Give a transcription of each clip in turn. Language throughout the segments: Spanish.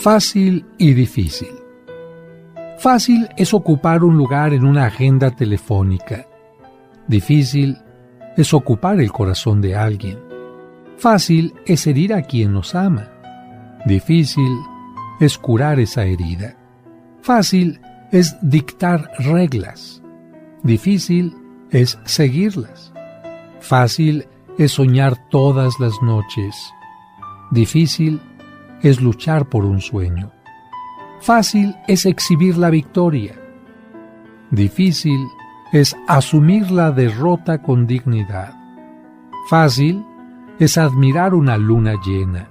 Fácil y difícil. Fácil es ocupar un lugar en una agenda telefónica. Difícil es ocupar el corazón de alguien. Fácil es herir a quien nos ama. Difícil es curar esa herida. Fácil es dictar reglas. Difícil es seguirlas. Fácil es soñar todas las noches. Difícil es luchar por un sueño. Fácil es exhibir la victoria. Difícil es asumir la derrota con dignidad. Fácil es admirar una luna llena.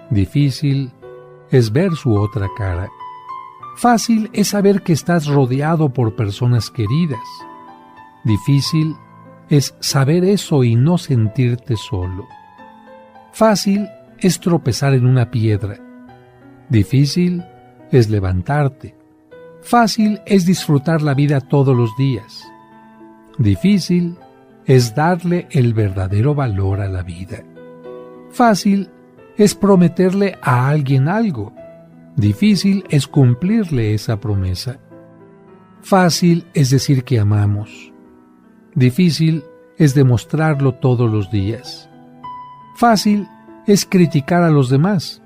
Difícil es ver su otra cara. Fácil es saber que estás rodeado por personas queridas. Difícil es saber eso y no sentirte solo. Fácil es tropezar en una piedra. Difícil es levantarte. Fácil es disfrutar la vida todos los días. Difícil es darle el verdadero valor a la vida. Fácil es prometerle a alguien algo. Difícil es cumplirle esa promesa. Fácil es decir que amamos. Difícil es demostrarlo todos los días. Fácil es criticar a los demás.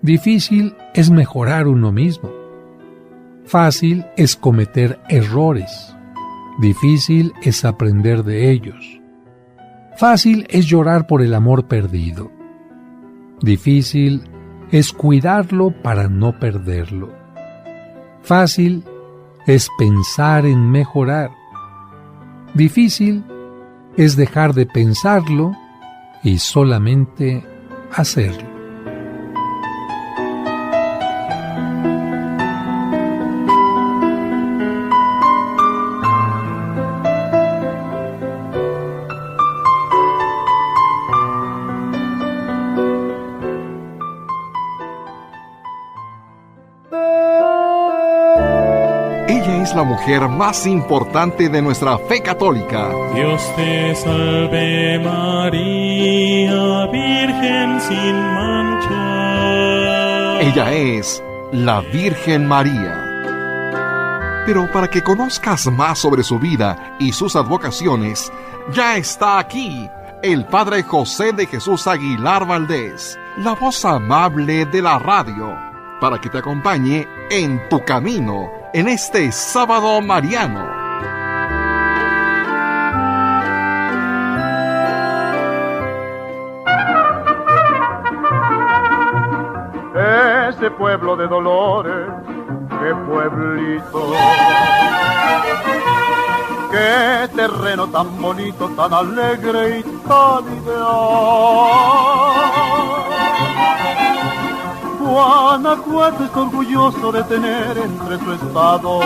Difícil es mejorar uno mismo. Fácil es cometer errores. Difícil es aprender de ellos. Fácil es llorar por el amor perdido. Difícil es cuidarlo para no perderlo. Fácil es pensar en mejorar. Difícil es dejar de pensarlo y solamente hacerlo. La mujer más importante de nuestra fe católica. Dios te salve María, Virgen sin mancha. Ella es la Virgen María. Pero para que conozcas más sobre su vida y sus advocaciones, ya está aquí el Padre José de Jesús Aguilar Valdés, la voz amable de la radio, para que te acompañe en tu camino en este sábado mariano. Ese pueblo de Dolores, qué pueblito, qué terreno tan bonito, tan alegre y tan ideal. Guanajuato es orgulloso de tener entre su estado.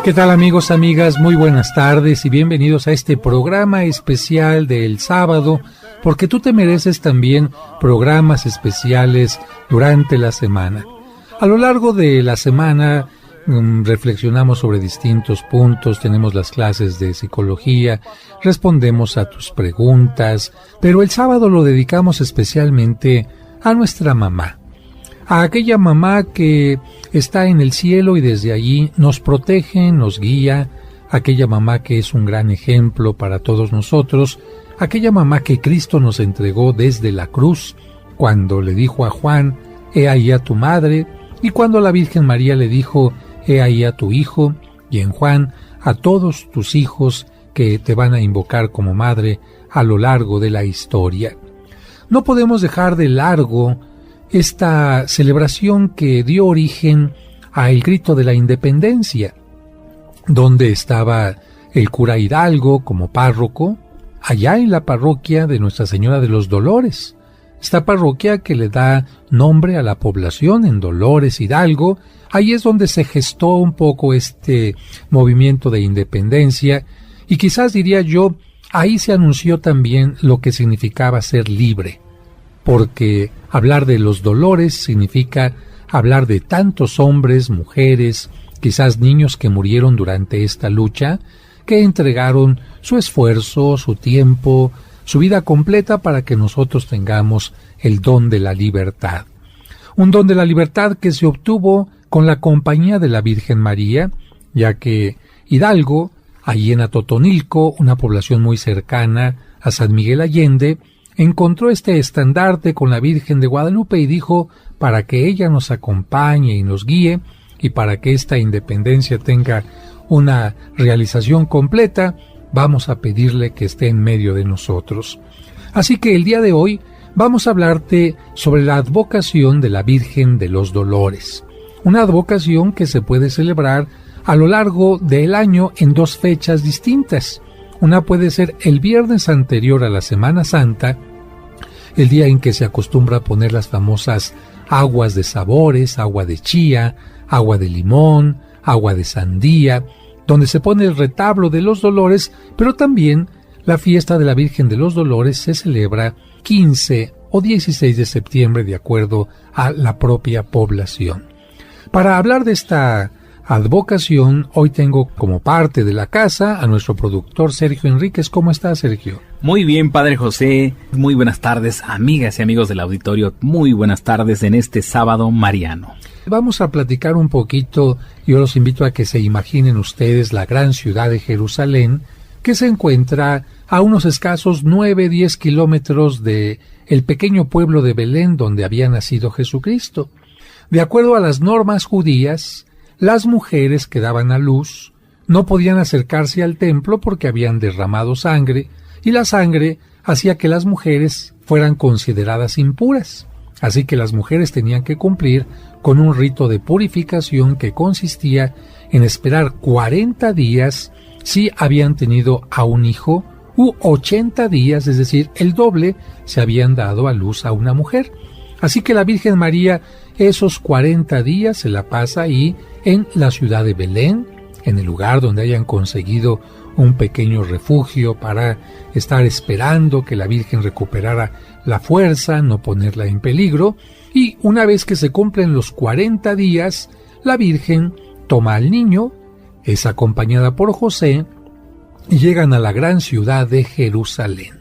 ¿Qué tal, amigos, amigas? Muy buenas tardes y bienvenidos a este programa especial del sábado, porque tú te mereces también programas especiales durante la semana. A lo largo de la semana reflexionamos sobre distintos puntos, tenemos las clases de psicología, respondemos a tus preguntas, pero el sábado lo dedicamos especialmente a nuestra mamá. A aquella mamá que está en el cielo y desde allí nos protege, nos guía, aquella mamá que es un gran ejemplo para todos nosotros, aquella mamá que Cristo nos entregó desde la cruz, cuando le dijo a Juan, he ahí a tu madre, y cuando la Virgen María le dijo, he ahí a tu hijo, y en Juan, a todos tus hijos que te van a invocar como madre a lo largo de la historia. No podemos dejar de largo esta celebración que dio origen al grito de la independencia, donde estaba el cura Hidalgo como párroco, allá en la parroquia de Nuestra Señora de los Dolores, esta parroquia que le da nombre a la población en Dolores Hidalgo. Ahí es donde se gestó un poco este movimiento de independencia y quizás diría yo, ahí se anunció también lo que significaba ser libre, porque hablar de los Dolores significa hablar de tantos hombres, mujeres, quizás niños que murieron durante esta lucha, que entregaron su esfuerzo, su tiempo, su vida completa para que nosotros tengamos el don de la libertad. un don de la libertad que se obtuvo con la compañía de la Virgen María, ya que Hidalgo, allí en Atotonilco, una población muy cercana a San Miguel Allende, encontró este estandarte con la Virgen de Guadalupe y dijo, para que ella nos acompañe y nos guíe, y para que esta independencia tenga una realización completa, vamos a pedirle que esté en medio de nosotros. Así que el día de hoy vamos a hablarte sobre la advocación de la Virgen de los Dolores, una advocación que se puede celebrar a lo largo del año en dos fechas distintas. Una puede ser el viernes anterior a la Semana Santa, el día en que se acostumbra a poner las famosas aguas de sabores, agua de chía, agua de limón, agua de sandía, donde se pone el retablo de los dolores, pero también la fiesta de la Virgen de los Dolores se celebra 15 o 16 de septiembre de acuerdo a la propia población. Para hablar de esta advocación, hoy tengo como parte de la casa a nuestro productor Sergio Enríquez. ¿Cómo está, Sergio? Muy bien, Padre José. Muy buenas tardes, amigas y amigos del auditorio. Muy buenas tardes en este sábado mariano. Vamos a platicar un poquito. Yo los invito a que se imaginen ustedes la gran ciudad de Jerusalén, que se encuentra a unos escasos 9-10 kilómetros de el pequeño pueblo de Belén donde había nacido Jesucristo. De acuerdo a las normas judías, las mujeres que daban a luz no podían acercarse al templo porque habían derramado sangre, y la sangre hacía que las mujeres fueran consideradas impuras. Así que las mujeres tenían que cumplir con un rito de purificación que consistía en esperar 40 días si habían tenido a un hijo, u 80 días, es decir, el doble, se habían dado a luz a una mujer. Así que la Virgen María esos 40 días se la pasa ahí en la ciudad de Belén, en el lugar donde hayan conseguido un pequeño refugio para estar esperando que la Virgen recuperara la fuerza, no ponerla en peligro, y una vez que se cumplen los 40 días, la Virgen toma al niño, es acompañada por José, y llegan a la gran ciudad de Jerusalén.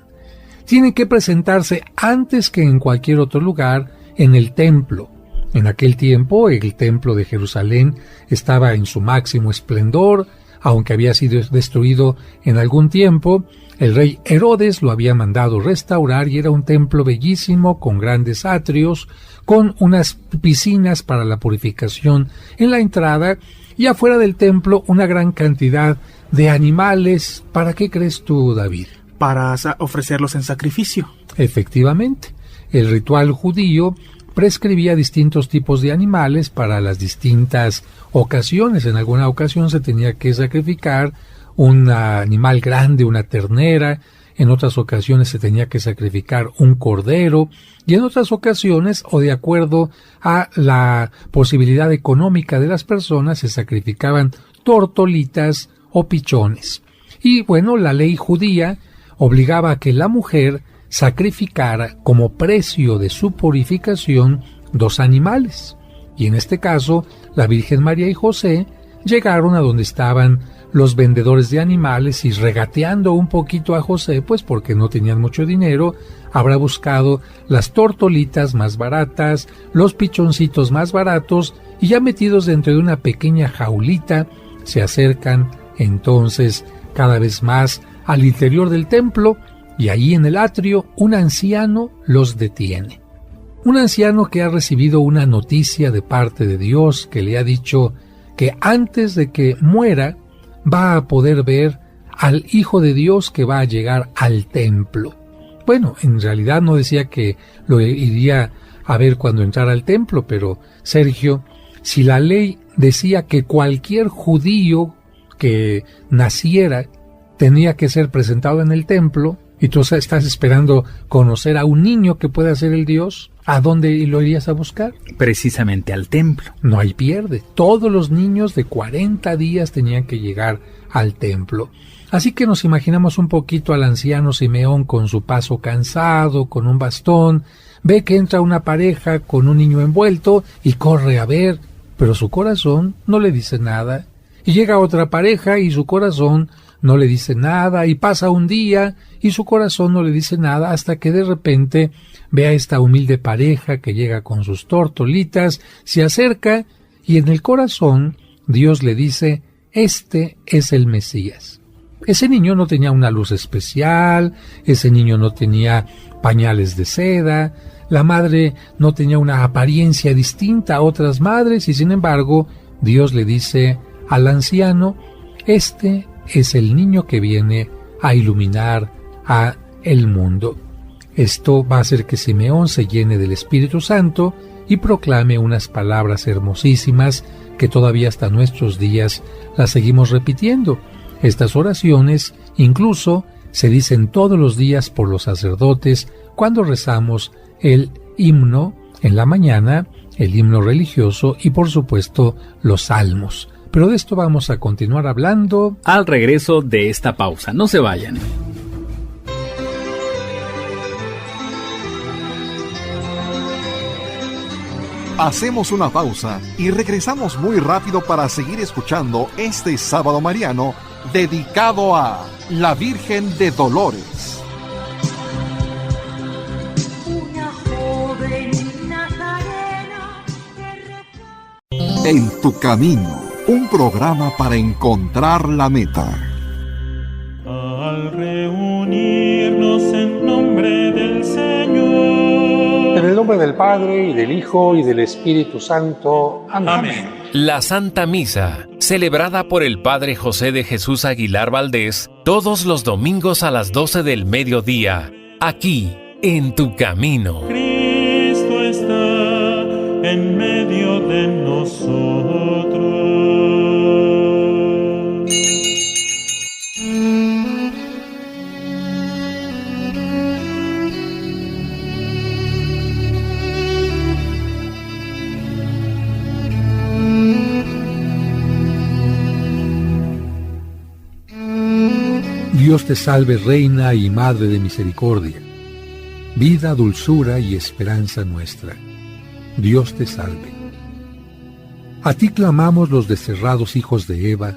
Tienen que presentarse antes que en cualquier otro lugar en el templo. En aquel tiempo el templo de Jerusalén estaba en su máximo esplendor, aunque había sido destruido en algún tiempo. El rey Herodes lo había mandado restaurar y era un templo bellísimo con grandes atrios, con unas piscinas para la purificación en la entrada y afuera del templo una gran cantidad de animales. ¿Para qué crees tú, David? Para ofrecerlos en sacrificio. Efectivamente, el ritual judío prescribía distintos tipos de animales para las distintas ocasiones. En alguna ocasión se tenía que sacrificar un animal grande, una ternera, en otras ocasiones se tenía que sacrificar un cordero, y en otras ocasiones, o de acuerdo a la posibilidad económica de las personas, se sacrificaban tortolitas o pichones. Y bueno, la ley judía obligaba a que la mujer sacrificara como precio de su purificación 2 animales. Y en este caso, la Virgen María y José llegaron a donde estaban los vendedores de animales y regateando un poquito a José, pues porque no tenían mucho dinero, habrá buscado las tortolitas más baratas, los pichoncitos más baratos, y ya metidos dentro de una pequeña jaulita, se acercan entonces cada vez más al interior del templo, y ahí en el atrio un anciano los detiene. Un anciano que ha recibido una noticia de parte de Dios que le ha dicho que antes de que muera va a poder ver al Hijo de Dios que va a llegar al templo. Bueno, en realidad no decía que lo iría a ver cuando entrara al templo, pero Sergio, si la ley decía que cualquier judío que naciera tenía que ser presentado en el templo, y tú estás esperando conocer a un niño que pueda ser el Dios, ¿a dónde lo irías a buscar? Precisamente al templo. No hay pierde. Todos los niños de 40 días tenían que llegar al templo. Así que nos imaginamos un poquito al anciano Simeón con su paso cansado, con un bastón, ve que entra una pareja con un niño envuelto y corre a ver, pero su corazón no le dice nada. Y llega otra pareja y su corazón no le dice nada, y pasa un día y su corazón no le dice nada, hasta que de repente ve a esta humilde pareja que llega con sus tortolitas, se acerca y en el corazón Dios le dice: este es el Mesías. Ese niño no tenía una luz especial, ese niño no tenía pañales de seda, la madre no tenía una apariencia distinta a otras madres, y sin embargo Dios le dice al anciano: este es el niño que viene a iluminar a el mundo. Esto va a hacer que Simeón se llene del Espíritu Santo y proclame unas palabras hermosísimas que todavía hasta nuestros días las seguimos repitiendo. Estas oraciones incluso se dicen todos los días por los sacerdotes cuando rezamos el himno en la mañana, el himno religioso y por supuesto los salmos. Pero de esto vamos a continuar hablando al regreso de esta pausa. No se vayan. Hacemos una pausa y regresamos muy rápido para seguir escuchando este sábado mariano dedicado a la Virgen de Dolores. Una joven nazarena En tu camino, un programa para encontrar la meta. Al reunirnos en nombre del Señor. En el nombre del Padre, y del Hijo, y del Espíritu Santo. Amén. La Santa Misa, celebrada por el Padre José de Jesús Aguilar Valdés, todos los domingos a las 12 del mediodía, aquí, en tu camino. Cristo está en medio de nosotros. Dios te salve, Reina y Madre de Misericordia, vida, dulzura y esperanza nuestra. Dios te salve. A ti clamamos los desterrados hijos de Eva,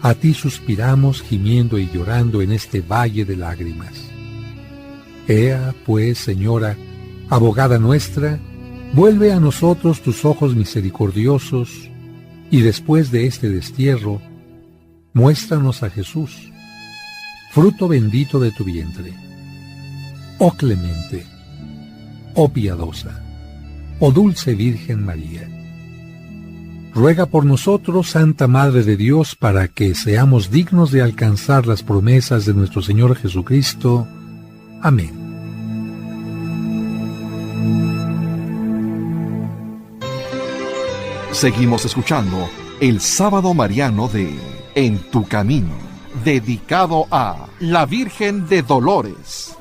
a ti suspiramos gimiendo y llorando en este valle de lágrimas. Ea, pues, Señora, abogada nuestra, vuelve a nosotros tus ojos misericordiosos, y después de este destierro, muéstranos a Jesús, fruto bendito de tu vientre. Oh clemente, oh piadosa, oh dulce Virgen María, ruega por nosotros, Santa Madre de Dios, para que seamos dignos de alcanzar las promesas de nuestro Señor Jesucristo. Amén. Seguimos escuchando el sábado mariano de En tu camino, dedicado a la Virgen de Dolores.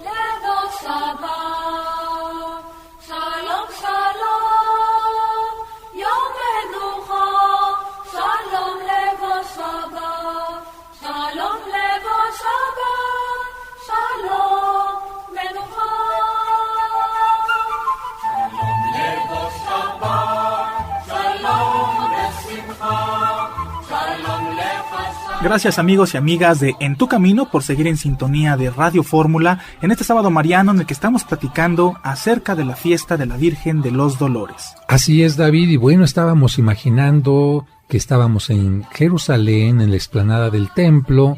Gracias amigos y amigas de En tu Camino por seguir en sintonía de Radio Fórmula en este sábado mariano en el que estamos platicando acerca de la fiesta de la Virgen de los Dolores. Así es, David, y bueno, estábamos imaginando que estábamos en Jerusalén, en la explanada del templo,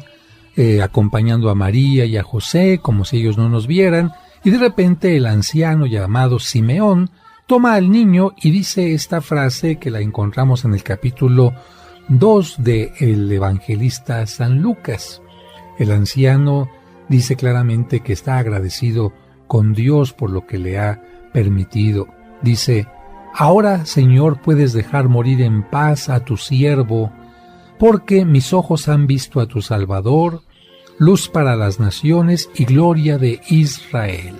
acompañando a María y a José como si ellos no nos vieran, y de repente el anciano llamado Simeón toma al niño y dice esta frase que la encontramos en el capítulo 2 de el evangelista San Lucas. El anciano dice claramente que está agradecido con Dios por lo que le ha permitido. Dice: ahora, Señor, puedes dejar morir en paz a tu siervo, porque mis ojos han visto a tu Salvador, luz para las naciones y gloria de Israel.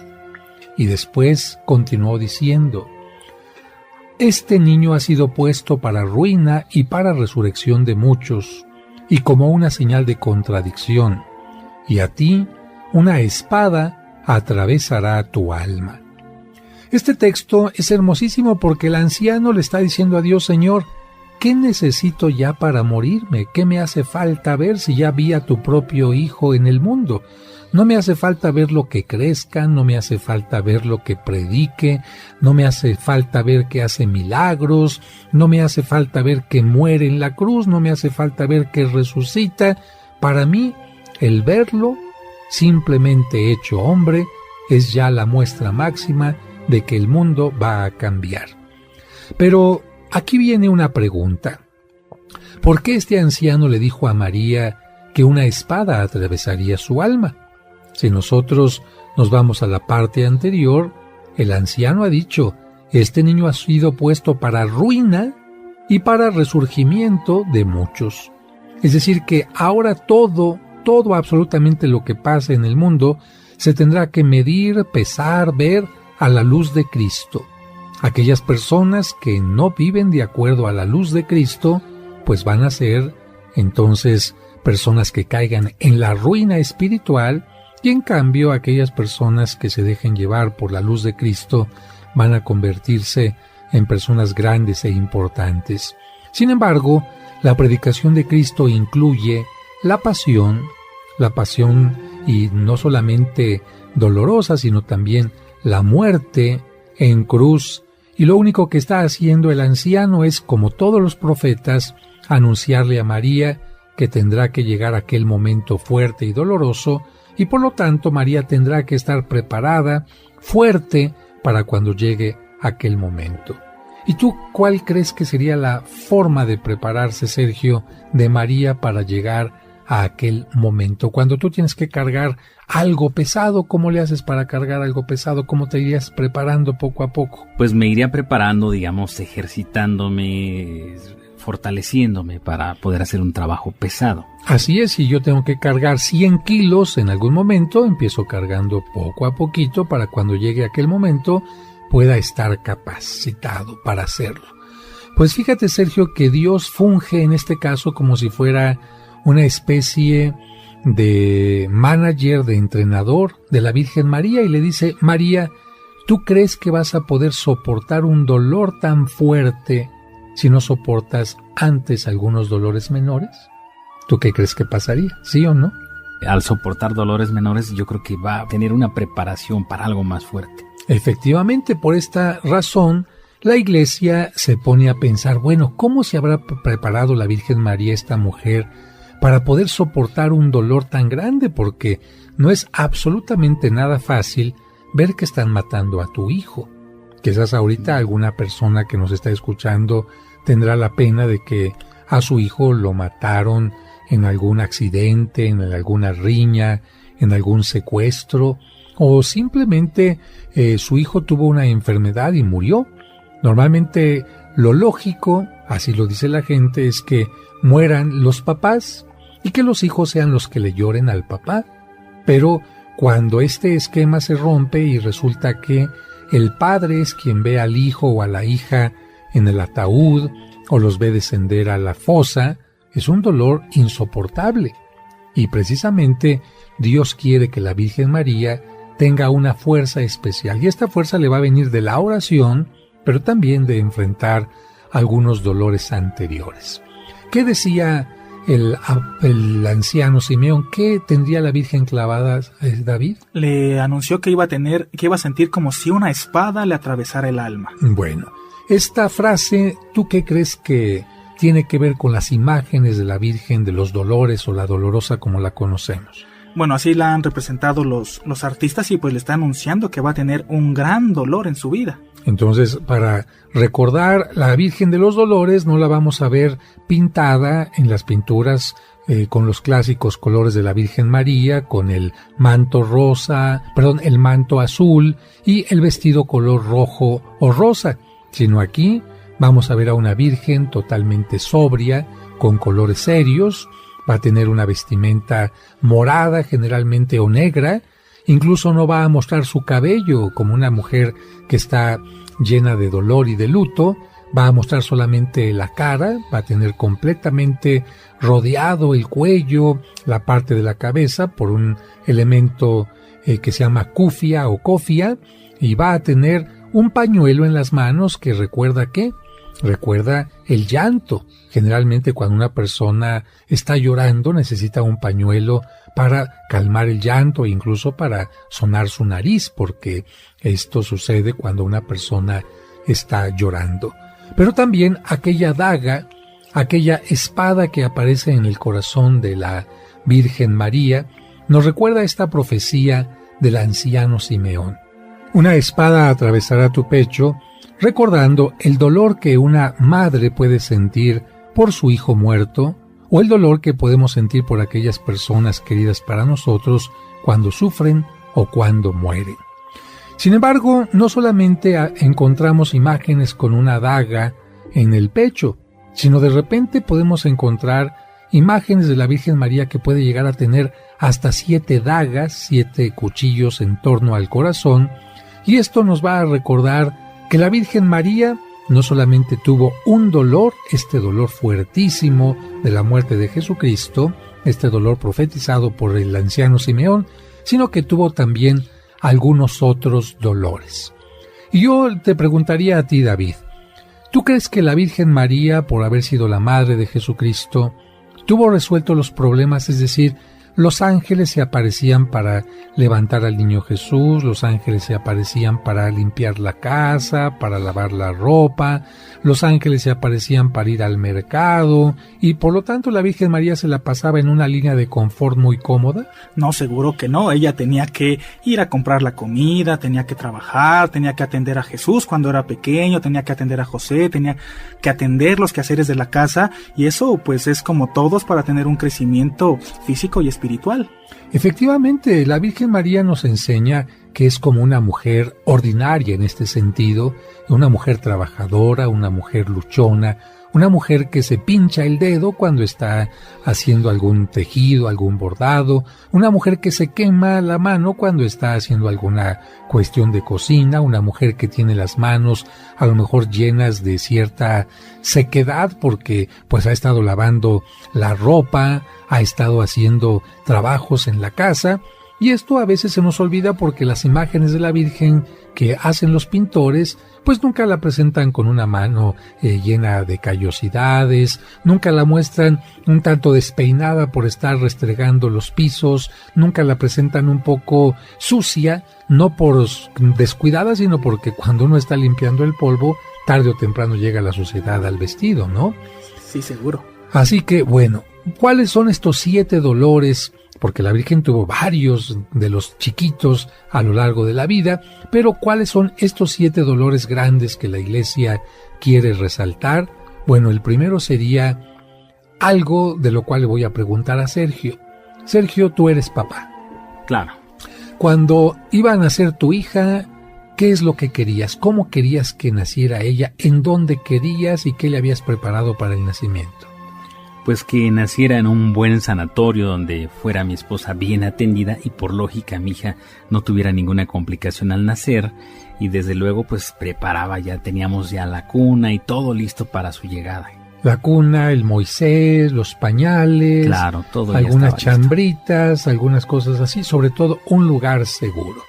Y después continuó diciendo: este niño ha sido puesto para ruina y para resurrección de muchos, y como una señal de contradicción, y a ti una espada atravesará tu alma. Este texto es hermosísimo porque el anciano le está diciendo a Dios: Señor, ¿qué necesito ya para morirme? ¿Qué me hace falta ver si ya vi a tu propio Hijo en el mundo? No me hace falta ver lo que crezca, no me hace falta ver lo que predique, no me hace falta ver que hace milagros, no me hace falta ver que muere en la cruz, no me hace falta ver que resucita. Para mí, el verlo, simplemente hecho hombre, es ya la muestra máxima de que el mundo va a cambiar. Pero aquí viene una pregunta. ¿Por qué este anciano le dijo a María que una espada atravesaría su alma? Si nosotros nos vamos a la parte anterior, el anciano ha dicho, este niño ha sido puesto para ruina y para resurgimiento de muchos. Es decir, que ahora todo absolutamente lo que pasa en el mundo se tendrá que medir, pesar, ver a la luz de Cristo. Aquellas personas que no viven de acuerdo a la luz de Cristo, pues van a ser entonces personas que caigan en la ruina espiritual, y en cambio aquellas personas que se dejen llevar por la luz de Cristo van a convertirse en personas grandes e importantes. Sin embargo, la predicación de Cristo incluye la pasión y no solamente dolorosa, sino también la muerte en cruz, y lo único que está haciendo el anciano es, como todos los profetas, anunciarle a María que tendrá que llegar aquel momento fuerte y doloroso, y por lo tanto María tendrá que estar preparada, fuerte, para cuando llegue aquel momento. ¿Y tú cuál crees que sería la forma de prepararse, Sergio, de María para llegar a aquel momento? Cuando tú tienes que cargar algo pesado, ¿cómo le haces para cargar algo pesado? ¿Cómo te irías preparando poco a poco? Pues me iría preparando, digamos, ejercitándome, fortaleciéndome para poder hacer un trabajo pesado. Así es, si yo tengo que cargar 100 kilos en algún momento, empiezo cargando poco a poquito para cuando llegue aquel momento pueda estar capacitado para hacerlo. Pues fíjate, Sergio, que Dios funge en este caso como si fuera una especie de manager, de entrenador de la Virgen María, y le dice: María, ¿tú crees que vas a poder soportar un dolor tan fuerte si no soportas antes algunos dolores menores? ¿Tú qué crees que pasaría? ¿Sí o no? Al soportar dolores menores, yo creo que va a tener una preparación para algo más fuerte. Efectivamente, por esta razón, la Iglesia se pone a pensar, bueno, ¿cómo se habrá preparado la Virgen María, esta mujer, para poder soportar un dolor tan grande? Porque no es absolutamente nada fácil ver que están matando a tu hijo. Quizás ahorita alguna persona que nos está escuchando tendrá la pena de que a su hijo lo mataron en algún accidente, en alguna riña, en algún secuestro, o simplemente su hijo tuvo una enfermedad y murió. Normalmente lo lógico, así lo dice la gente, es que mueran los papás y que los hijos sean los que le lloren al papá. Pero cuando este esquema se rompe y resulta que el padre es quien ve al hijo o a la hija en el ataúd o los ve descender a la fosa, es un dolor insoportable. Y precisamente Dios quiere que la Virgen María tenga una fuerza especial. Y esta fuerza le va a venir de la oración, pero también de enfrentar algunos dolores anteriores. ¿Qué decía el anciano Simeón? ¿Qué tendría la Virgen clavada, David? Le anunció que iba a sentir como si una espada le atravesara el alma. Bueno, esta frase, ¿tú qué crees que tiene que ver con las imágenes de la Virgen de los dolores o la dolorosa como la conocemos? Bueno, así la han representado los artistas, y pues le está anunciando que va a tener un gran dolor en su vida. Entonces, para recordar la Virgen de los Dolores, no la vamos a ver pintada en las pinturas con los clásicos colores de la Virgen María, con el manto el manto azul y el vestido color rojo o rosa, sino aquí vamos a ver a una Virgen totalmente sobria, con colores serios. Va a tener una vestimenta morada generalmente o negra, incluso no va a mostrar su cabello como una mujer que está llena de dolor y de luto, va a mostrar solamente la cara, va a tener completamente rodeado el cuello, la parte de la cabeza por un elemento que se llama cufia o cofia, y va a tener un pañuelo en las manos que recuerda que Recuerda el llanto. Generalmente cuando una persona está llorando necesita un pañuelo para calmar el llanto e incluso para sonar su nariz, porque esto sucede cuando una persona está llorando. Pero también aquella daga, aquella espada que aparece en el corazón de la Virgen María, nos recuerda esta profecía del anciano Simeón. Una espada atravesará tu pecho, recordando el dolor que una madre puede sentir por su hijo muerto, o el dolor que podemos sentir por aquellas personas queridas para nosotros cuando sufren o cuando mueren. Sin embargo, no solamente encontramos imágenes con una daga en el pecho, sino de repente podemos encontrar imágenes de la Virgen María que puede llegar a tener hasta 7 dagas, 7 cuchillos en torno al corazón, y esto nos va a recordar que la Virgen María no solamente tuvo un dolor, este dolor fuertísimo de la muerte de Jesucristo, este dolor profetizado por el anciano Simeón, sino que tuvo también algunos otros dolores. Y yo te preguntaría a ti, David, ¿tú crees que la Virgen María, por haber sido la madre de Jesucristo, tuvo resuelto los problemas? Es decir, los ángeles se aparecían para levantar al niño Jesús, los ángeles se aparecían para limpiar la casa, para lavar la ropa, los ángeles se aparecían para ir al mercado, y por lo tanto la Virgen María se la pasaba en una línea de confort muy cómoda. No, seguro que no. Ella tenía que ir a comprar la comida, tenía que trabajar, tenía que atender a Jesús cuando era pequeño, tenía que atender a José, tenía que atender los quehaceres de la casa, y eso pues es como todos para tener un crecimiento físico y espiritual. Efectivamente, la Virgen María nos enseña que es como una mujer ordinaria en este sentido, una mujer trabajadora, una mujer luchona, una mujer que se pincha el dedo cuando está haciendo algún tejido, algún bordado, una mujer que se quema la mano cuando está haciendo alguna cuestión de cocina, una mujer que tiene las manos a lo mejor llenas de cierta sequedad porque pues ha estado lavando la ropa, ha estado haciendo trabajos en la casa. Y esto a veces se nos olvida porque las imágenes de la Virgen que hacen los pintores pues nunca la presentan con una mano llena de callosidades, nunca la muestran un tanto despeinada por estar restregando los pisos, nunca la presentan un poco sucia, no por descuidada, sino porque cuando uno está limpiando el polvo, tarde o temprano llega la suciedad al vestido, ¿no? Sí, seguro. Así que, bueno, ¿cuáles son estos 7 dolores? Porque la Virgen tuvo varios de los chiquitos a lo largo de la vida, pero ¿cuáles son estos 7 dolores grandes que la Iglesia quiere resaltar? Bueno, el primero sería algo de lo cual le voy a preguntar a Sergio. Sergio, tú eres papá. Claro. Cuando iba a nacer tu hija, ¿qué es lo que querías? ¿Cómo querías que naciera ella? ¿En dónde querías y qué le habías preparado para el nacimiento? Pues que naciera en un buen sanatorio donde fuera mi esposa bien atendida y por lógica mi hija no tuviera ninguna complicación al nacer, y desde luego pues preparaba, ya teníamos ya la cuna y todo listo para su llegada. La cuna, el Moisés, los pañales, claro, todo algunas chambritas, algunas cosas así, sobre todo un lugar seguro.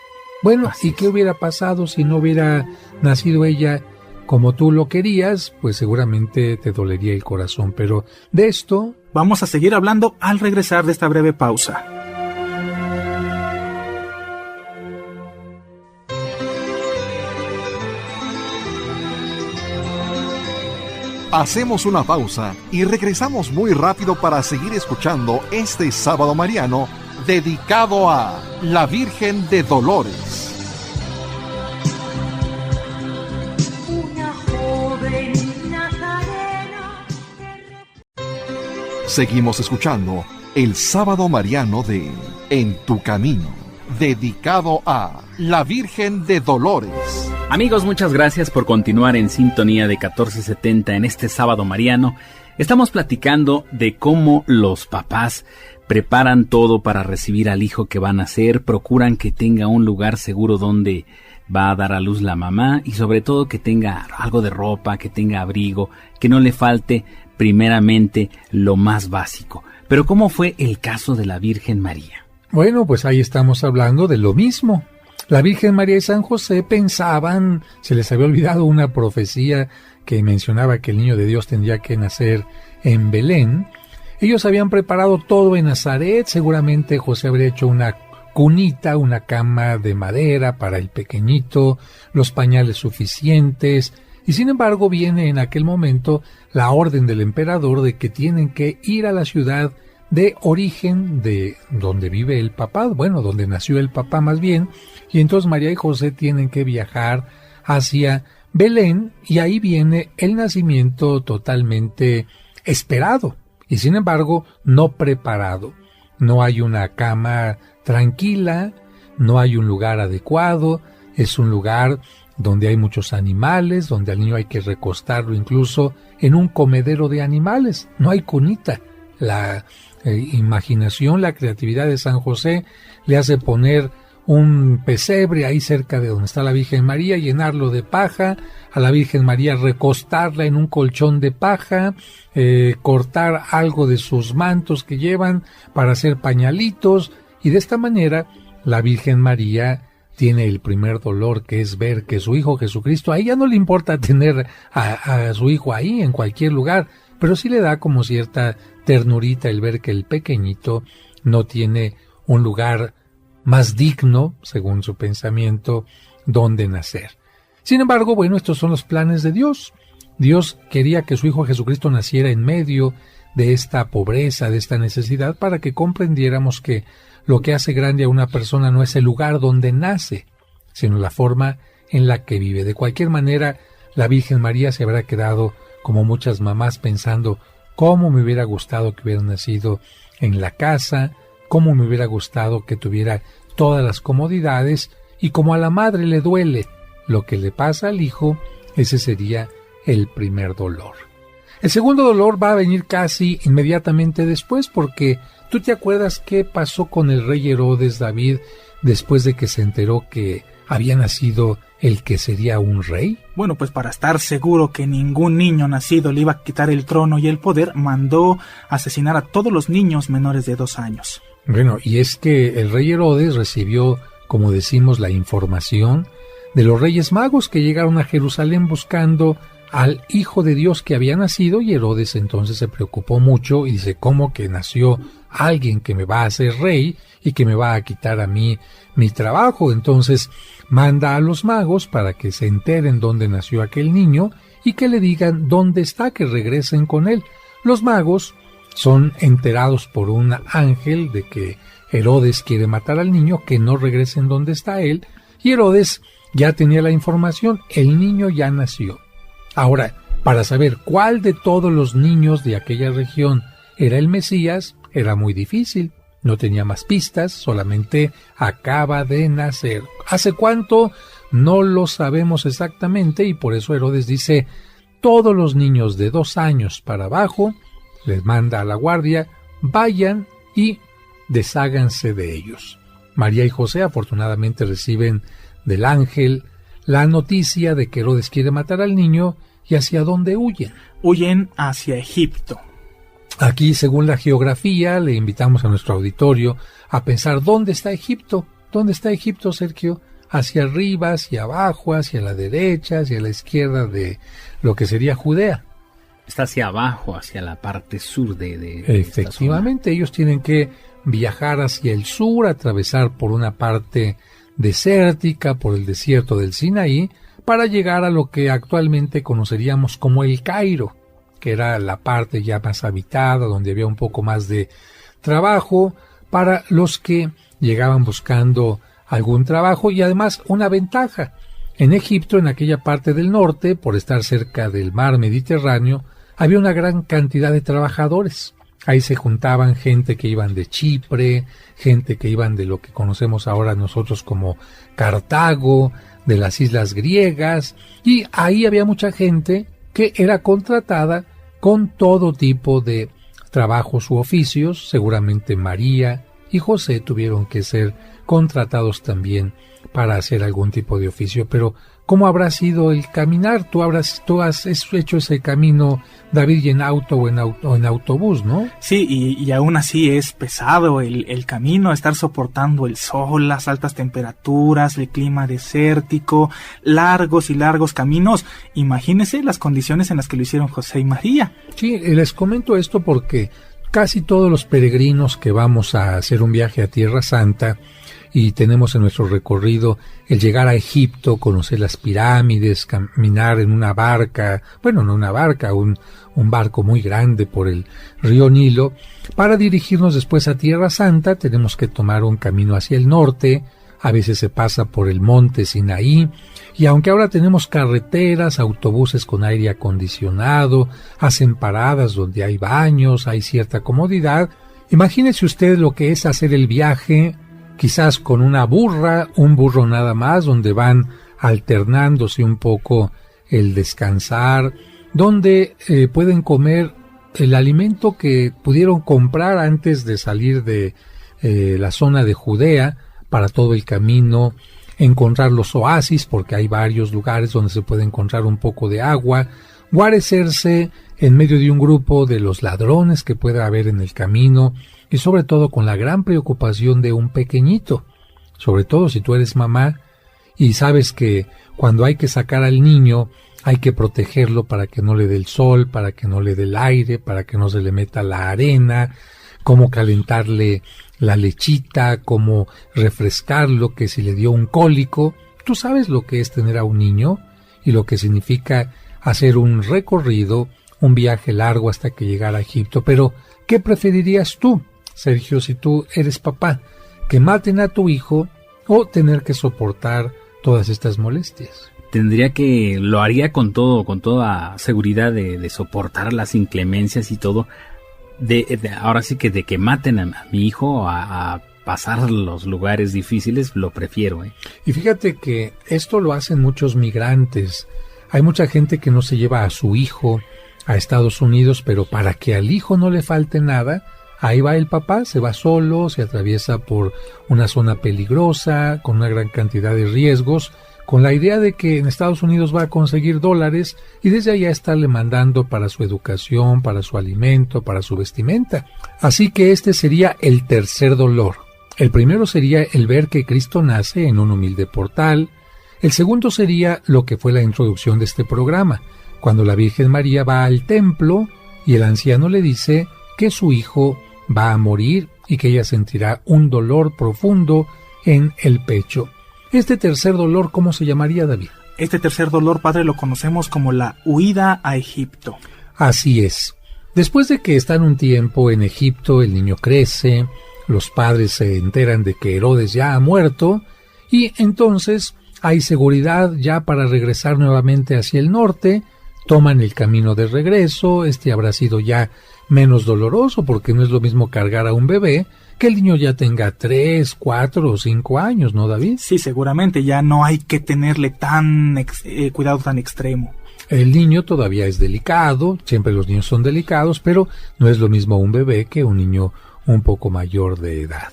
Bueno, así ¿y qué hubiera pasado si no hubiera nacido ella como tú lo querías? Pues seguramente te dolería el corazón, pero de esto vamos a seguir hablando al regresar de esta breve pausa. Hacemos una pausa y regresamos muy rápido para seguir escuchando este sábado mariano dedicado a la Virgen de Dolores. Seguimos escuchando el sábado mariano de En tu Camino, dedicado a la Virgen de Dolores. Amigos, muchas gracias por continuar en sintonía de 1470 en este sábado mariano. Estamos platicando de cómo los papás preparan todo para recibir al hijo que va a nacer, procuran que tenga un lugar seguro donde va a dar a luz la mamá y sobre todo que tenga algo de ropa, que tenga abrigo, que no le falte primeramente lo más básico. Pero ¿cómo fue el caso de la Virgen María? Bueno, pues ahí estamos hablando de lo mismo. La Virgen María y San José pensaban, se les había olvidado una profecía que mencionaba que el niño de Dios tendría que nacer en Belén, ellos habían preparado todo en Nazaret. Seguramente José habría hecho una cunita, una cama de madera para el pequeñito, los pañales suficientes, y sin embargo viene en aquel momento la orden del emperador de que tienen que ir a la ciudad de origen de donde vive el papá, bueno, donde nació el papá más bien, y entonces María y José tienen que viajar hacia Belén, y ahí viene el nacimiento totalmente esperado, y sin embargo no preparado. No hay una cama tranquila, no hay un lugar adecuado, es un lugar donde hay muchos animales, donde al niño hay que recostarlo incluso en un comedero de animales, no hay cunita. La imaginación, la creatividad de San José le hace poner un pesebre ahí cerca de donde está la Virgen María, llenarlo de paja, a la Virgen María recostarla en un colchón de paja, cortar algo de sus mantos que llevan para hacer pañalitos, y de esta manera la Virgen María tiene el primer dolor, que es ver que su hijo Jesucristo, a ella no le importa tener a su hijo ahí en cualquier lugar, pero sí le da como cierta ternurita el ver que el pequeñito no tiene un lugar más digno, según su pensamiento, donde nacer. Sin embargo, bueno, estos son los planes de Dios. Dios quería que su Hijo Jesucristo naciera en medio de esta pobreza, de esta necesidad, para que comprendiéramos que lo que hace grande a una persona no es el lugar donde nace, sino la forma en la que vive. De cualquier manera, la Virgen María se habrá quedado, como muchas mamás, pensando cómo me hubiera gustado que hubiera nacido en la casa, cómo me hubiera gustado que tuviera todas las comodidades, y como a la madre le duele lo que le pasa al hijo, ese sería el primer dolor. El segundo dolor va a venir casi inmediatamente después, porque ¿tú te acuerdas qué pasó con el rey Herodes David después de que se enteró que había nacido el que sería un rey? Bueno, pues para estar seguro que ningún niño nacido le iba a quitar el trono y el poder, mandó asesinar a todos los niños menores de 2 años. Bueno, y es que el rey Herodes recibió, como decimos, la información de los Reyes Magos que llegaron a Jerusalén buscando al Hijo de Dios que había nacido, y Herodes entonces se preocupó mucho y dice, ¿cómo que nació alguien que me va a hacer rey y que me va a quitar a mí mi trabajo? Entonces manda a los magos para que se enteren dónde nació aquel niño y que le digan dónde está, que regresen con él. Los magos son enterados por un ángel de que Herodes quiere matar al niño, que no regresen donde está él, y Herodes ya tenía la información, el niño ya nació. Ahora, para saber cuál de todos los niños de aquella región era el Mesías, era muy difícil, no tenía más pistas, solamente acaba de nacer. ¿Hace cuánto? No lo sabemos exactamente, y por eso Herodes dice, todos los niños de 2 años para abajo, les manda a la guardia, vayan y desháganse de ellos. María y José afortunadamente reciben del ángel la noticia de que Herodes quiere matar al niño, y ¿hacia dónde huyen? Huyen hacia Egipto. Aquí, según la geografía, le invitamos a nuestro auditorio a pensar ¿dónde está Egipto? ¿Dónde está Egipto, Sergio? Hacia arriba, hacia abajo, hacia la derecha, hacia la izquierda de lo que sería Judea. Está hacia abajo, hacia la parte sur de Efectivamente, ellos tienen que viajar hacia el sur, atravesar por una parte desértica, por el desierto del Sinaí, para llegar a lo que actualmente conoceríamos como el Cairo, que era la parte ya más habitada, donde había un poco más de trabajo para los que llegaban buscando algún trabajo, y además una ventaja. En Egipto, en aquella parte del norte, por estar cerca del mar Mediterráneo, había una gran cantidad de trabajadores. Ahí se juntaban gente que iban de Chipre, gente que iban de lo que conocemos ahora nosotros como Cartago, de las islas griegas, y ahí había mucha gente que era contratada con todo tipo de trabajos u oficios. Seguramente María y José tuvieron que ser contratados también para hacer algún tipo de oficio, pero ¿cómo habrá sido el caminar? Tú has hecho ese camino, David, y en auto o en autobús, ¿no? Sí, y aún así es pesado el camino, estar soportando el sol, las altas temperaturas, el clima desértico, largos y largos caminos. Imagínense las condiciones en las que lo hicieron José y María. Sí, les comento esto porque casi todos los peregrinos que vamos a hacer un viaje a Tierra Santa y tenemos en nuestro recorrido el llegar a Egipto, conocer las pirámides, caminar en una barca, bueno, no una barca, un barco muy grande por el río Nilo. Para dirigirnos después a Tierra Santa tenemos que tomar un camino hacia el norte, a veces se pasa por el monte Sinaí, y aunque ahora tenemos carreteras, autobuses con aire acondicionado, hacen paradas donde hay baños, hay cierta comodidad, imagínese usted lo que es hacer el viaje quizás con una burra, un burro nada más, donde van alternándose un poco el descansar, donde pueden comer el alimento que pudieron comprar antes de salir de la zona de Judea para todo el camino, encontrar los oasis, porque hay varios lugares donde se puede encontrar un poco de agua, guarecerse en medio de un grupo de los ladrones que pueda haber en el camino, y sobre todo con la gran preocupación de un pequeñito, sobre todo si tú eres mamá y sabes que cuando hay que sacar al niño hay que protegerlo para que no le dé el sol, para que no le dé el aire, para que no se le meta la arena, cómo calentarle la lechita, cómo refrescarlo, que si le dio un cólico. Tú sabes lo que es tener a un niño y lo que significa hacer un recorrido, un viaje largo hasta que llegar a Egipto. Pero, ¿qué preferirías tú, Sergio, si tú eres papá? ¿Que maten a tu hijo o tener que soportar todas estas molestias? Lo haría con toda seguridad de soportar las inclemencias y todo. Ahora sí que de que maten a mi hijo a pasar los lugares difíciles, lo prefiero. Y fíjate que esto lo hacen muchos migrantes. Hay mucha gente que no se lleva a su hijo a Estados Unidos, pero para que al hijo no le falte nada, ahí va el papá, se va solo, se atraviesa por una zona peligrosa, con una gran cantidad de riesgos, con la idea de que en Estados Unidos va a conseguir dólares y desde allá estarle mandando para su educación, para su alimento, para su vestimenta. Así que este sería el tercer dolor. El primero sería el ver que Cristo nace en un humilde portal. El segundo sería lo que fue la introducción de este programa, cuando la Virgen María va al templo y el anciano le dice que su hijo va a morir y que ella sentirá un dolor profundo en el pecho. Este tercer dolor, ¿cómo se llamaría, David? Este tercer dolor, padre, lo conocemos como la huida a Egipto. Así es. Después de que están un tiempo en Egipto, el niño crece, los padres se enteran de que Herodes ya ha muerto y entonces hay seguridad ya para regresar nuevamente hacia el norte. Toman el camino de regreso. Este habrá sido ya menos doloroso porque no es lo mismo cargar a un bebé que el niño ya tenga 3, 4 o 5 años, ¿no, David? Sí, seguramente ya no hay que tenerle cuidado tan extremo. El niño todavía es delicado, siempre los niños son delicados, pero no es lo mismo un bebé que un niño un poco mayor de edad.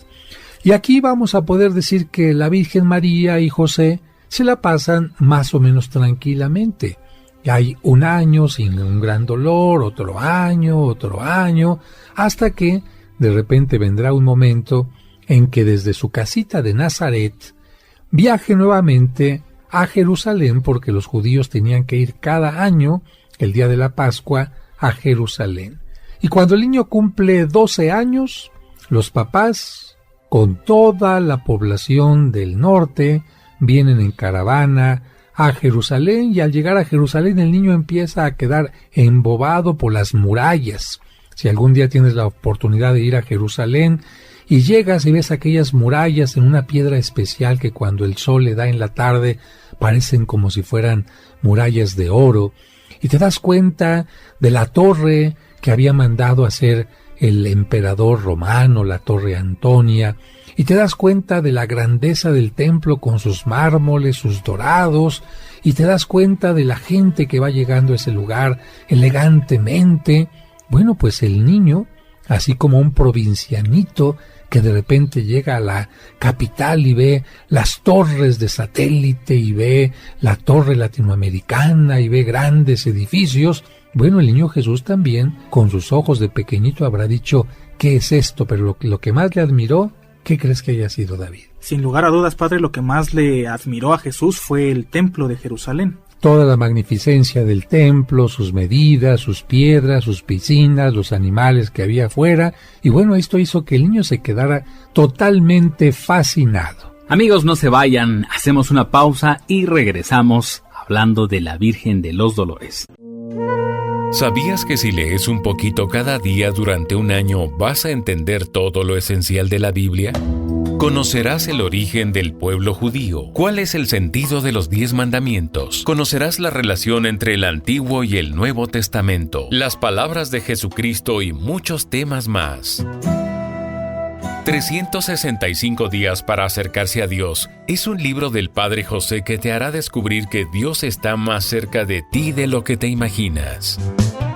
Y aquí vamos a poder decir que la Virgen María y José se la pasan más o menos tranquilamente. Hay un año sin un gran dolor, otro año, hasta que de repente vendrá un momento en que desde su casita de Nazaret viaje nuevamente a Jerusalén, porque los judíos tenían que ir cada año, el día de la Pascua, a Jerusalén. Y cuando el niño cumple 12 años, los papás, con toda la población del norte, vienen en caravana a Jerusalén, y al llegar a Jerusalén el niño empieza a quedar embobado por las murallas. Si algún día tienes la oportunidad de ir a Jerusalén y llegas y ves aquellas murallas en una piedra especial que cuando el sol le da en la tarde parecen como si fueran murallas de oro, y te das cuenta de la torre que había mandado hacer el emperador romano, la Torre Antonia, y te das cuenta de la grandeza del templo con sus mármoles, sus dorados, y te das cuenta de la gente que va llegando a ese lugar elegantemente. Bueno, pues el niño, así como un provincianito que de repente llega a la capital y ve las torres de satélite y ve la torre latinoamericana y ve grandes edificios. Bueno, el niño Jesús también, con sus ojos de pequeñito, habrá dicho, ¿qué es esto? Pero lo que más le admiró, ¿qué crees que haya sido, David? Sin lugar a dudas, padre, lo que más le admiró a Jesús fue el templo de Jerusalén. Toda la magnificencia del templo, sus medidas, sus piedras, sus piscinas, los animales que había afuera. Y bueno, esto hizo que el niño se quedara totalmente fascinado. Amigos, no se vayan, hacemos una pausa y regresamos hablando de la Virgen de los Dolores. ¿Sabías que si lees un poquito cada día durante un año vas a entender todo lo esencial de la Biblia? Conocerás el origen del pueblo judío. ¿Cuál es el sentido de los 10 mandamientos? Conocerás la relación entre el Antiguo y el Nuevo Testamento, las palabras de Jesucristo y muchos temas más. 365 días para acercarse a Dios es un libro del Padre José que te hará descubrir que Dios está más cerca de ti de lo que te imaginas.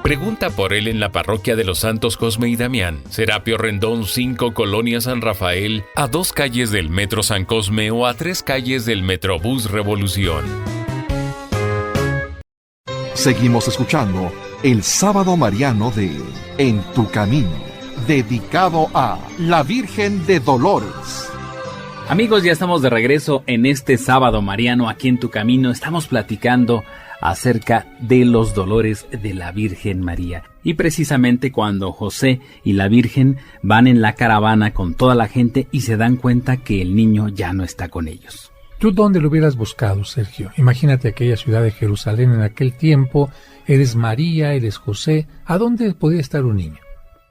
Pregunta por él en la parroquia de los Santos Cosme y Damián, Serapio Rendón 5, Colonia San Rafael, a 2 calles del Metro San Cosme o a 3 calles del Metrobús Revolución. Seguimos escuchando el Sábado Mariano de En tu Camino, dedicado a la Virgen de Dolores. Amigos, ya estamos de regreso en este Sábado Mariano aquí en Tu Camino. Estamos platicando acerca de los dolores de la Virgen María. Y precisamente cuando José y la Virgen van en la caravana con toda la gente y se dan cuenta que el niño ya no está con ellos. ¿Tú dónde lo hubieras buscado, Sergio? Imagínate aquella ciudad de Jerusalén en aquel tiempo. Eres María, eres José. ¿A dónde podía estar un niño?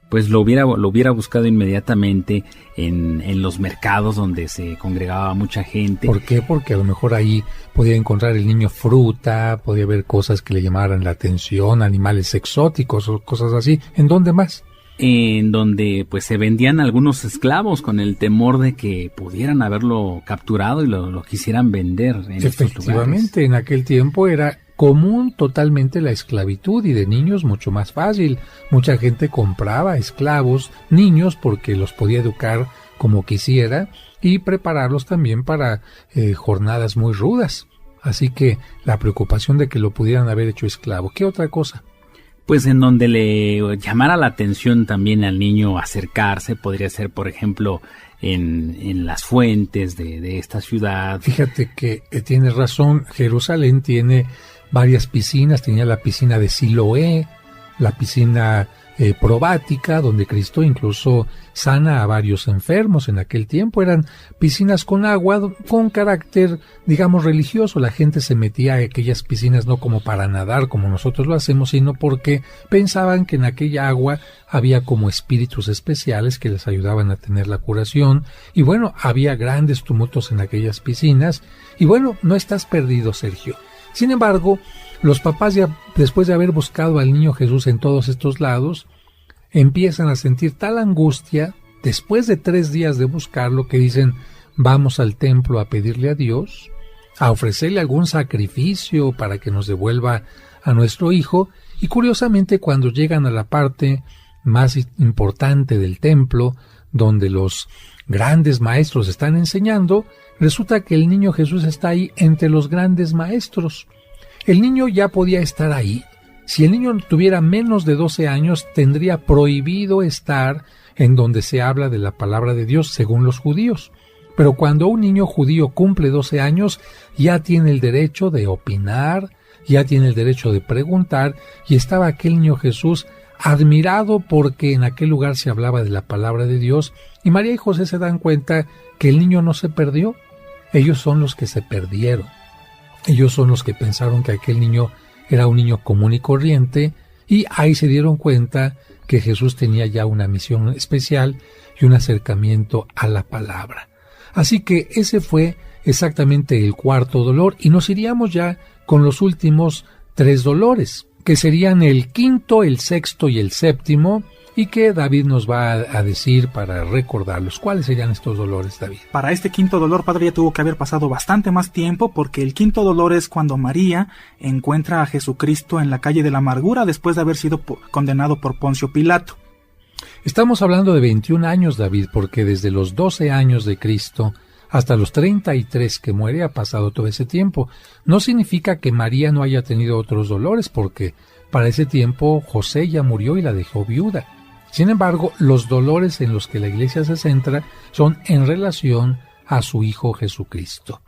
Pues lo hubiera buscado inmediatamente en los mercados donde se congregaba mucha gente. ¿Por qué? Porque a lo mejor ahí podía encontrar el niño fruta, podía ver cosas que le llamaran la atención, animales exóticos o cosas así. ¿En dónde más? En donde pues se vendían algunos esclavos con el temor de que pudieran haberlo capturado y lo quisieran vender en estos lugares. Efectivamente, en aquel tiempo era común totalmente la esclavitud y de niños mucho más fácil. Mucha gente compraba esclavos, niños, porque los podía educar como quisiera y prepararlos también para jornadas muy rudas. Así que la preocupación de que lo pudieran haber hecho esclavo. ¿Qué otra cosa? Pues en donde le llamara la atención también al niño acercarse, podría ser, por ejemplo, en las fuentes de esta ciudad. Fíjate que tienes razón, Jerusalén tiene varias piscinas, tenía la piscina de Siloé, la piscina probática, donde Cristo incluso sana a varios enfermos en aquel tiempo. Eran piscinas con agua, con carácter, digamos, religioso. La gente se metía a aquellas piscinas no como para nadar, como nosotros lo hacemos, sino porque pensaban que en aquella agua había como espíritus especiales que les ayudaban a tener la curación. Y bueno, había grandes tumultos en aquellas piscinas. Y bueno, no estás perdido, Sergio. Sin embargo, los papás, ya después de haber buscado al niño Jesús en todos estos lados, empiezan a sentir tal angustia, después de 3 días de buscarlo, que dicen, vamos al templo a pedirle a Dios, a ofrecerle algún sacrificio para que nos devuelva a nuestro hijo. Y curiosamente, cuando llegan a la parte más importante del templo, donde los grandes maestros están enseñando, resulta que el niño Jesús está ahí entre los grandes maestros. El niño ya podía estar ahí. Si el niño tuviera menos de 12 años, tendría prohibido estar en donde se habla de la palabra de Dios según los judíos. Pero cuando un niño judío cumple 12 años, ya tiene el derecho de opinar, ya tiene el derecho de preguntar, y estaba aquel niño Jesús admirado porque en aquel lugar se hablaba de la palabra de Dios, y María y José se dan cuenta que el niño no se perdió. Ellos son los que se perdieron. Ellos son los que pensaron que aquel niño era un niño común y corriente, y ahí se dieron cuenta que Jesús tenía ya una misión especial y un acercamiento a la palabra. Así que ese fue exactamente el cuarto dolor, y nos iríamos ya con los últimos 3 dolores, que serían el quinto, el sexto y el séptimo, y que David nos va a decir para recordarlos. ¿Cuáles serían estos dolores, David? Para este quinto dolor, padre, ya tuvo que haber pasado bastante más tiempo, porque el quinto dolor es cuando María encuentra a Jesucristo en la calle de la amargura después de haber sido condenado por Poncio Pilato. Estamos hablando de 21 años, David, porque desde los 12 años de Cristo hasta los 33 que muere ha pasado todo ese tiempo. No significa que María no haya tenido otros dolores, porque para ese tiempo José ya murió y la dejó viuda. Sin embargo, los dolores en los que la Iglesia se centra son en relación a su Hijo Jesucristo.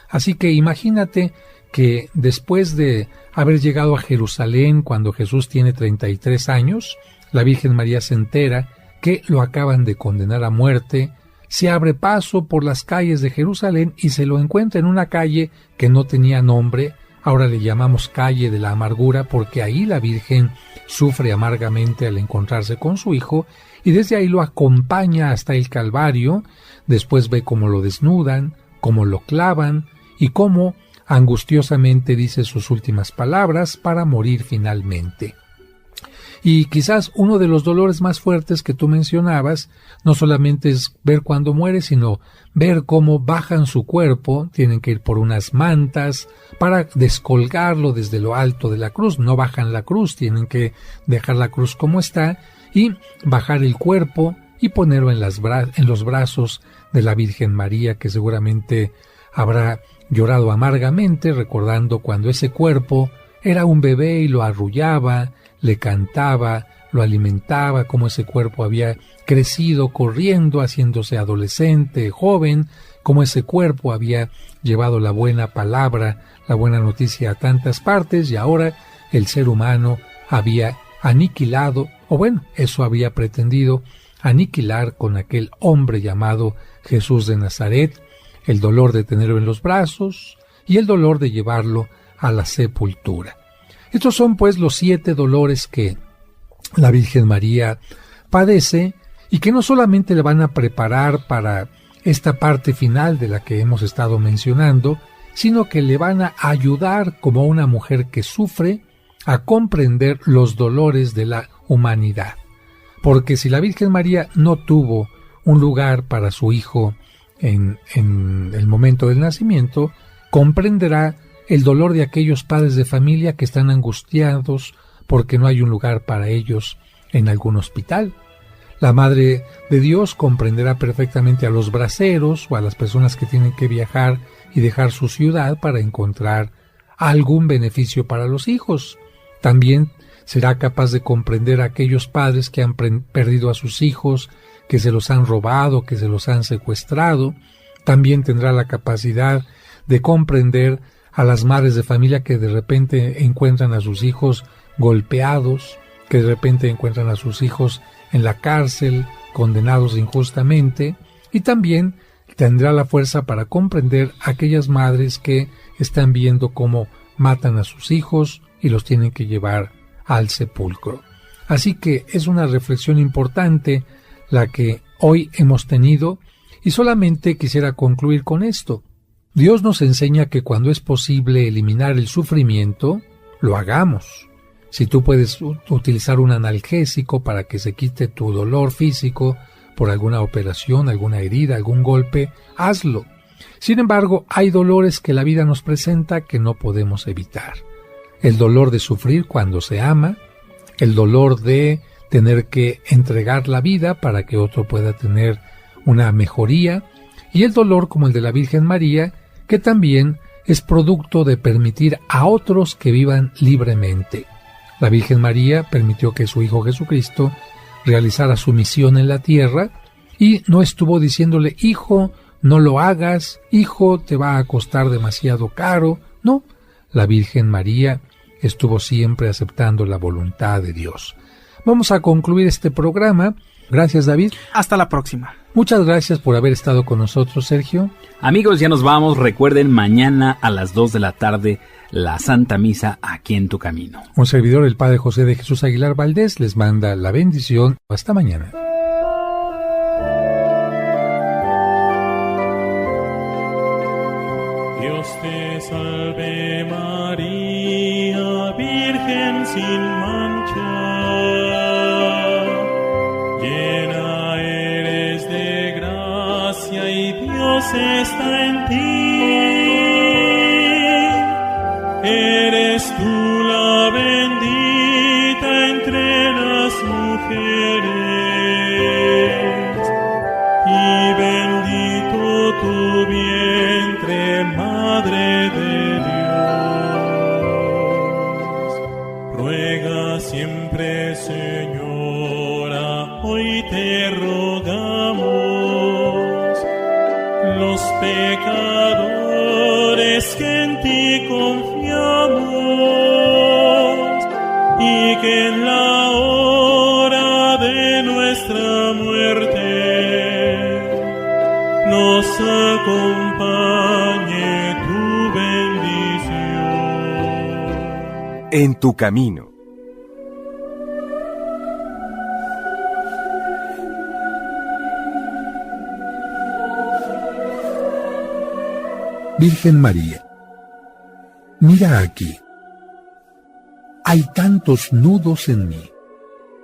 Así que imagínate que después de haber llegado a Jerusalén cuando Jesús tiene 33 años, la Virgen María se entera que lo acaban de condenar a muerte, se abre paso por las calles de Jerusalén y se lo encuentra en una calle que no tenía nombre. Ahora le llamamos calle de la amargura porque ahí la Virgen sufre amargamente al encontrarse con su hijo y desde ahí lo acompaña hasta el Calvario. Después ve cómo lo desnudan, cómo lo clavan y cómo angustiosamente dice sus últimas palabras para morir finalmente. Y quizás uno de los dolores más fuertes que tú mencionabas no solamente es ver cuando muere, sino ver cómo bajan su cuerpo, tienen que ir por unas mantas para descolgarlo desde lo alto de la cruz, no bajan la cruz, tienen que dejar la cruz como está y bajar el cuerpo y ponerlo en los brazos de la Virgen María, que seguramente habrá llorado amargamente recordando cuando ese cuerpo era un bebé y lo arrullaba, le cantaba, lo alimentaba, cómo ese cuerpo había crecido corriendo, haciéndose adolescente, joven, cómo ese cuerpo había llevado la buena palabra, la buena noticia a tantas partes y ahora el ser humano había aniquilado, o bueno, eso había pretendido aniquilar con aquel hombre llamado Jesús de Nazaret, el dolor de tenerlo en los brazos y el dolor de llevarlo a la sepultura. Estos son pues los 7 dolores que la Virgen María padece y que no solamente le van a preparar para esta parte final de la que hemos estado mencionando, sino que le van a ayudar como una mujer que sufre a comprender los dolores de la humanidad. Porque si la Virgen María no tuvo un lugar para su hijo en el momento del nacimiento, comprenderá el dolor de aquellos padres de familia que están angustiados porque no hay un lugar para ellos en algún hospital. La Madre de Dios comprenderá perfectamente a los braceros o a las personas que tienen que viajar y dejar su ciudad para encontrar algún beneficio para los hijos. También será capaz de comprender a aquellos padres que han perdido a sus hijos, que se los han robado, que se los han secuestrado. También tendrá la capacidad de comprender a las madres de familia que de repente encuentran a sus hijos golpeados, que de repente encuentran a sus hijos en la cárcel, condenados injustamente, y también tendrá la fuerza para comprender a aquellas madres que están viendo cómo matan a sus hijos y los tienen que llevar al sepulcro. Así que es una reflexión importante la que hoy hemos tenido, y solamente quisiera concluir con esto. Dios nos enseña que cuando es posible eliminar el sufrimiento, lo hagamos. Si tú puedes utilizar un analgésico para que se quite tu dolor físico por alguna operación, alguna herida, algún golpe, hazlo. Sin embargo, hay dolores que la vida nos presenta que no podemos evitar. El dolor de sufrir cuando se ama, el dolor de tener que entregar la vida para que otro pueda tener una mejoría, y el dolor como el de la Virgen María, que también es producto de permitir a otros que vivan libremente. La Virgen María permitió que su Hijo Jesucristo realizara su misión en la tierra y no estuvo diciéndole, hijo, no lo hagas, hijo, te va a costar demasiado caro. No, la Virgen María estuvo siempre aceptando la voluntad de Dios. Vamos a concluir este programa. Gracias, David. Hasta la próxima. Muchas gracias por haber estado con nosotros, Sergio. Amigos, ya nos vamos. Recuerden, mañana a las 2 de la tarde, la Santa Misa aquí en Tu Camino. Un servidor, el Padre José de Jesús Aguilar Valdés, les manda la bendición. Hasta mañana. Dios te salve María, Virgen sin mancha, llena eres de gracia y Dios está en ti. Eres tú la bendita entre las mujeres siempre, Señora, hoy te rogamos, los pecadores que en ti confiamos, y que en la hora de nuestra muerte nos acompañe tu bendición. En tu camino. Virgen María, mira aquí. Hay tantos nudos en mí.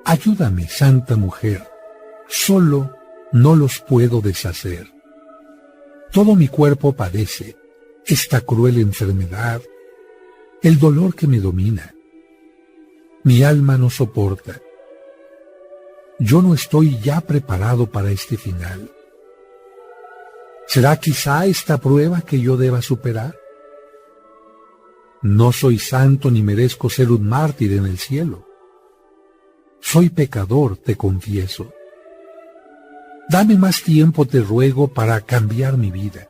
Ayúdame, Santa Mujer. Solo no los puedo deshacer. Todo mi cuerpo padece esta cruel enfermedad, el dolor que me domina. Mi alma no soporta. Yo no estoy ya preparado para este final. ¿Será quizá esta prueba que yo deba superar? No soy santo ni merezco ser un mártir en el cielo. Soy pecador, te confieso. Dame más tiempo, te ruego, para cambiar mi vida.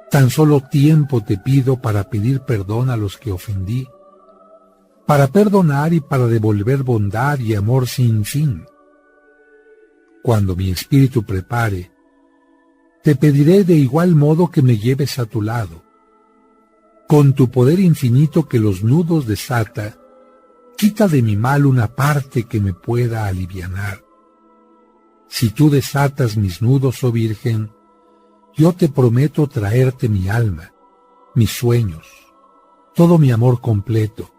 Tan solo tiempo te pido para pedir perdón a los que ofendí, para perdonar y para devolver bondad y amor sin fin. Cuando mi espíritu prepare, te pediré de igual modo que me lleves a tu lado. Con tu poder infinito que los nudos desata, quita de mi mal una parte que me pueda alivianar. Si tú desatas mis nudos, oh Virgen, yo te prometo traerte mi alma, mis sueños, todo mi amor completo.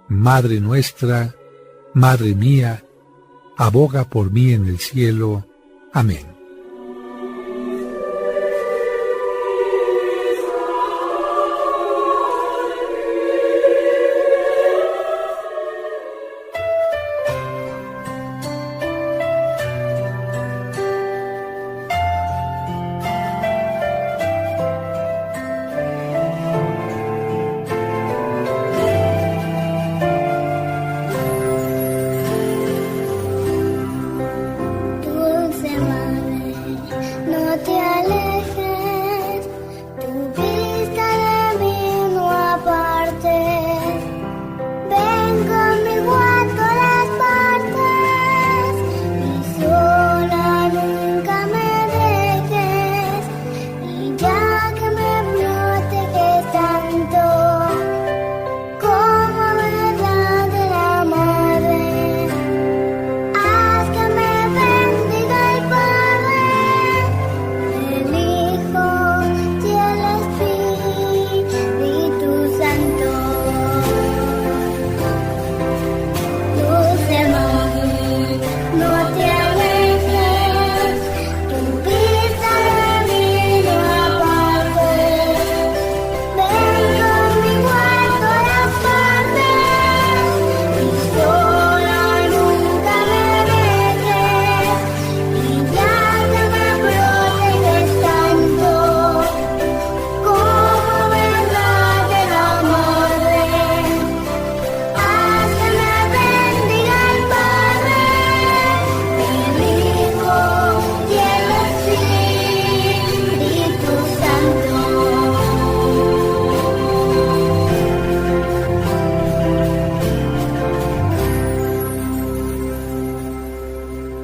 Madre nuestra, Madre mía, aboga por mí en el cielo. Amén.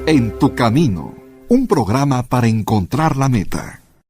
En tu camino, un programa para encontrar la meta.